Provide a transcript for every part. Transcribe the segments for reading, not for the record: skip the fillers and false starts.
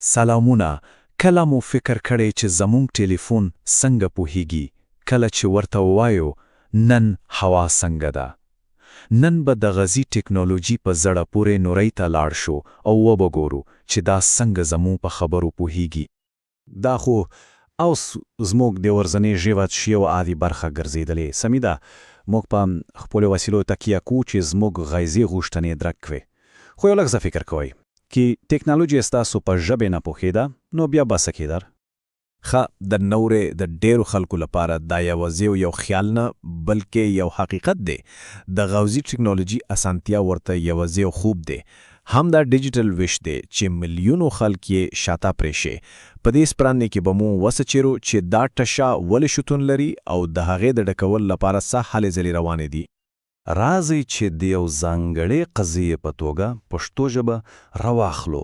سلامونه. کله مو فکر کړی چې زموږ ټلیفون څنګه پوهیږي کله چې ورته ووایو نن هوا څنګه ده؟ نن به د غزي ټکنالوژي په زړه پورې نورۍ ته لاړ شو او وبګورو چې دا څنګه زموږ په خبرو پوهیږي. دا خو اوس زموږ د ورځنۍ ژوند یوه عادي برخه ګرځېدلې. سمې ده، موږ په خپلو وسیلو تکیه کوو چې زموږ غیزي غوښتنې درک کړي. خو یو لږ څه فکر کوئ چې ټکنالوژي ستاسو په ژبې نه پوهېده نو بیا به څه کېدل؟ ښه، د نورې د ډېرو خلکو لپاره دا یوازې یو خیال نه بلکې یو حقیقت دی. د غوزي ټکنالوژي اسانتیا ورته یوازې یو خوب دی. هم دا ډیجیټل ویش دی چې میلیونو خلک یې شاته پرېښي. په دې سپړاندې کې به مو وسچېرو چې دا ټشه ولې شتون لري او د هغې د ډکولو لپاره څه هلې ځلې روانې دي. راځئ چې د یو ځانګړې قضیې په توګه پښتو ژبه راواخلو.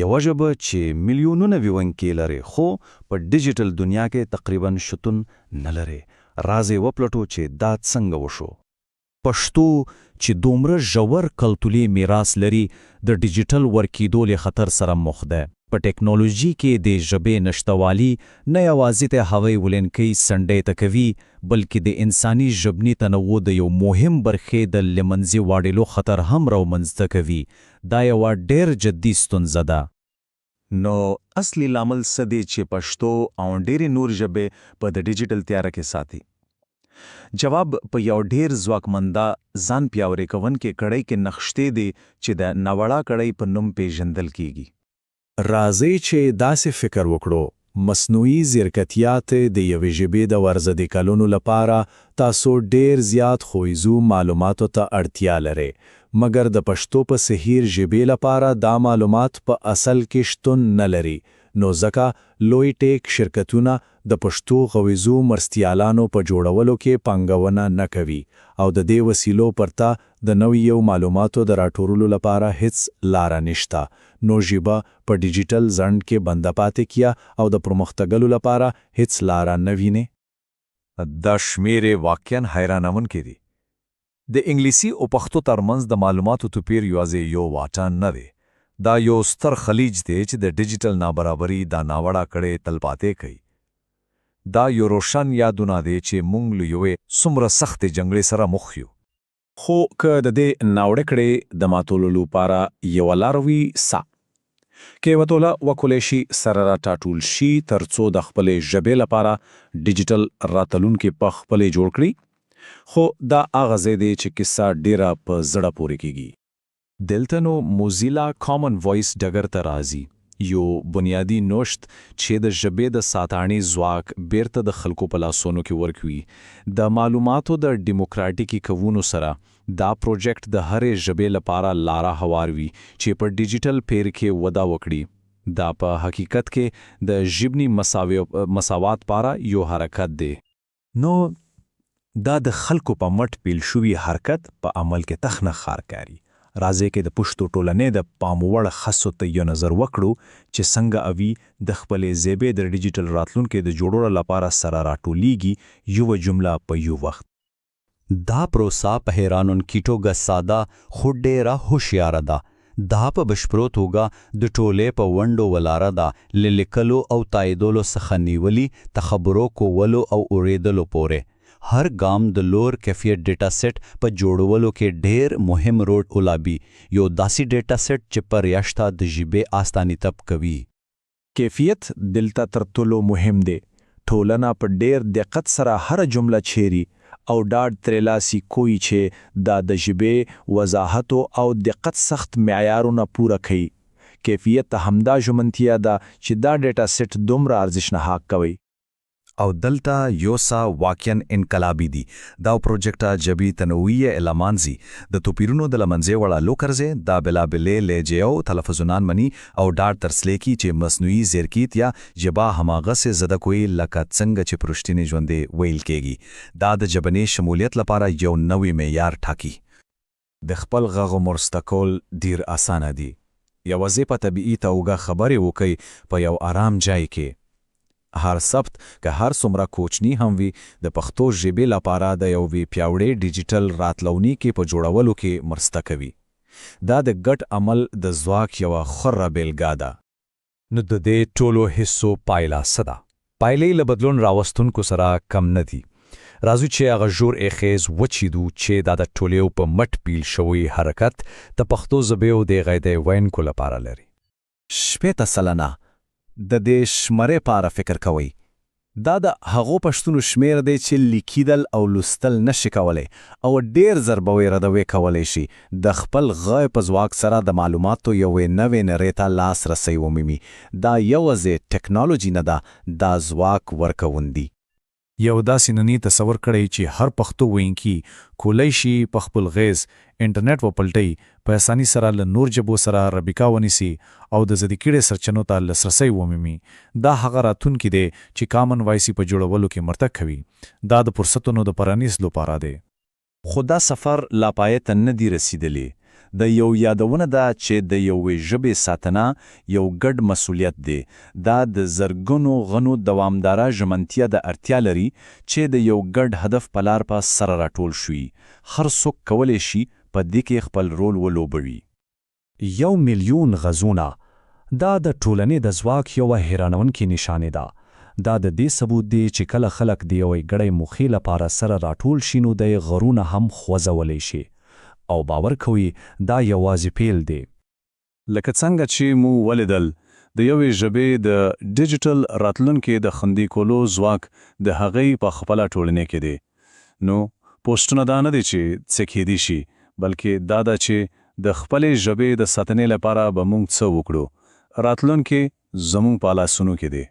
یوه ژبه چې میلیونونه ویونکي لري خو په ډیجیټل دنیا کې تقریبا شتون نه لري. راځئ وپلټو چې دا څنګه وشو. پښتو چې دومره ژور کلتوري میراث لري د ډیجیټل ورکیدو له خطر سره مخ ده. په ټکنالوژي کې د ژبې نشتوالي نه یوازې ته هوی ولنکي سنډې ته کوي بلکې د انساني ژبني تنوع د یو مهم برخې د لمنځي واړلو خطر هم راومنځته کوي. دا یوه ډېر جدي ستونزه ده. نو اصلي لامل څه دی چې پښتو او ډېرې نور ژبې په د ډیجیټل تیاره کې ساتي؟ جواب په یو ډېر ځواکمنده ځان پیاوړی کوونکې کړۍ کې نغښتی دی چې د ناوړه کړۍ په نوم پیژندل کیږي. راځئ چې داسې فکر وکړو. مصنوعي ځیرکتیا ته د یوې ژبې د ورزده کولو لپاره تاسو ډېر زیات خویزو معلوماتو ته اړتیا لرئ، مګر د پښتو په صحیح ژبې لپاره دا معلومات په اصل کې شتون نه لري. نو ځکه لوی ټیک شرکتونه د پښتو غویزو مرستیالانو په جوړولو کې پانګونه نه کوي او د دې وسیلو پرته د نویو معلوماتو د راټولولو لپاره هیڅ لاره نشته. نو ژبه په ډیجیټل ځنډ کې بنده پاتې کیا او د پرمختګلو لپاره هیڅ لاره نه ویني. دا شمیرې واقعاً حیرانوونکې دي. د انګلیسي او پښتو ترمنځ د معلوماتو توپیر یوازې یو واټن نه دی. دا یو ستر خلیج دی چې د ډیجیټل نابرابري دا ناوړه کړۍ تلپاتې کوي. دا یو روشن یادونه دی چې موږ له یوې څومره سختې جګړې سره مخ یو. خو که د دې ناوړه کړۍ د ماتولو لپاره یوه لار وي کې وتوله وکولی شي سره راټول شي تر څو د خپلې ژبې لپاره ډیجیټل راتلونکې په خپلې جوړ کړي. خو دا هغه ځای دی چې کیسه ډیره په زړه پورې کیږي. دلته نو موزیلا کامن وایس ډګر ته راځي، یو بنیادی نوښت چې د ژبې د ساتنې ځواک بیرته د خلکو په لاسونو کې ورکوي. د معلوماتو د ډیموکراتیکي کوونو سره دا پروژیکټ د هرې ژبې لپاره لاره هواروي چې په ډیجیټل پیر کې وده وکړي. دا په حقیقت کې د ژبني مساوات لپاره یو حرکت دی. نو دا د خلکو په مټ پیل شوي حرکت په عمل کې تخنه ښکاري. راځئ کې د پښتو ټولنې د پام وړ خاصو ته یو نظر وکړو چې څنګه اوی د خپلې ژبې د ډیجیټل راتلونکي د جوړولو لپاره سره راټولیږي یو جمله په یو وخت. دا پروسه په حیرانوونکې توګه ساده خو ډېره هوښیاره ده. دا په بشپړو توګه د ټولې په ونډو ولاړه ده، له لیکلو او تاییدولو څخه نیولي ته خبرو کولو او اورېدلو پورې. هر ګام د لوړ کیفیت ډیټا سیټ په جوړولو کې ډېر مهم رول ولوبي. یو داسې ډیټا سیټ چې پر یاشته د ژبې استانیتب کوي. کیفیت دلته تر ټولو مهم دی. ټولنه په ډېر دقت سره هر جمله چیري او ډاډ ترلاسي کوي چې دا د ژبې وضاحت او دقت سخت معیارونه پوره کوي. کیفیت همدا ژمنتیا ده چې دا ډیټا سیټ دومره ارزښتناک کوي. او دلته یو څه واقعاً انقلابي دي. دا پروژیکټ ژبي تنوعي الامانزي د توپیرونو د لمنځه وړلو کرځي دا بلابلې لهجې تلفظونان مني او ډاډ ترسلیکي چې مصنوعي ځیرکیت یا ژبه هماغه سه زده کوي لکه څنګه چې پرشتنی ژوندې ویل کېږي. دا د ژبني شمولیت لپاره یو نوې معیار ټاکي. د خپل غږ مرسته کول ډیر اسانه دي. یوازې په طبیعي توګه خبرې وکړئ په یو آرام ځای کې. هر سبت که هر څومره کوچنی هم وي د پښتو ژبې لپاره د یو پیاوړي ډیجیټل راتلونکي په جوړولو کې مرسته کوي. دا د ګډ عمل د ځواک یوه خره بیلګه ده. نو د دې ټولو حصو پایله څه ده؟ پایلې له بدلون راوستونکو سره کم نه دي. راځو چې هغه ژور اخیز وچیدو چې دا د ټولیو په مټ پیل شوی حرکت د پښتو ژبې او د غیدې وینکو لپاره لري. 80 سلنه د دې شمېرې په اړه فکر کوئ. دا د هغو پښتونو شمیر دی چې لیکیدل او لوستل نشي کولی او ډیر زر به یې ردوي کولی شي د خپل غږ په ځواک سره د معلوماتو یوې نوې نړۍ ته لاسرسی ومومي. دا یوازې ټیکنالوژي نه ده، دا ځواک ورکوندي. یو داسې نننی تصور کړی چې هر پښتو ویونکي کولی شي په خپل غیز انټرنیټ وپلټي، په اساني سره له نور ژبو سره رابطه ونیسي او د ذدیکړې سرچینو ته لاسرسی ومومي. دا هغه راتلونکی دی چې کامن وایس په جوړولو کې مرسته کوي. دا د فرصتونو د پرانیستلو لپاره دی. خو دا سفر لا پای ته نه دی رسیدلی. د یو یادونه ده چې د یوې ژبې ساتنه یو ګډ مسولیت دی. دا د زرګونو غنو دوامداره ژمنتیا د اړتیا لري چې د یو ګډ هدف په لار په سره راټول شي. هر څوک کولی شي په دې کې خپل رول ولوبوي. 1 میلیون غږونه دا د ټولنې د ځواک یوه حیرانونکې نشانه ده. دا د دې ثبوت دی چې کله خلک د یوې ګډې موخې لپاره سره راټول شي نو د غرونه هم خوځولی شي او باور کوي دا یوازې پیل دی. لکه څنګه چې مو ولیدل د یوې ژبې د ډیجیټل راتلونکي د خوندي کولو ځواک د هغې په خپله ټولنې کې دی. نو پوسټونه دا نه دي چې څه کېدی شي، بلکې دا ده چې د خپلې ژبې د ساتنې لپاره به موږ څه وکړو. راتلونکي زموږ په لاسونو کې دی.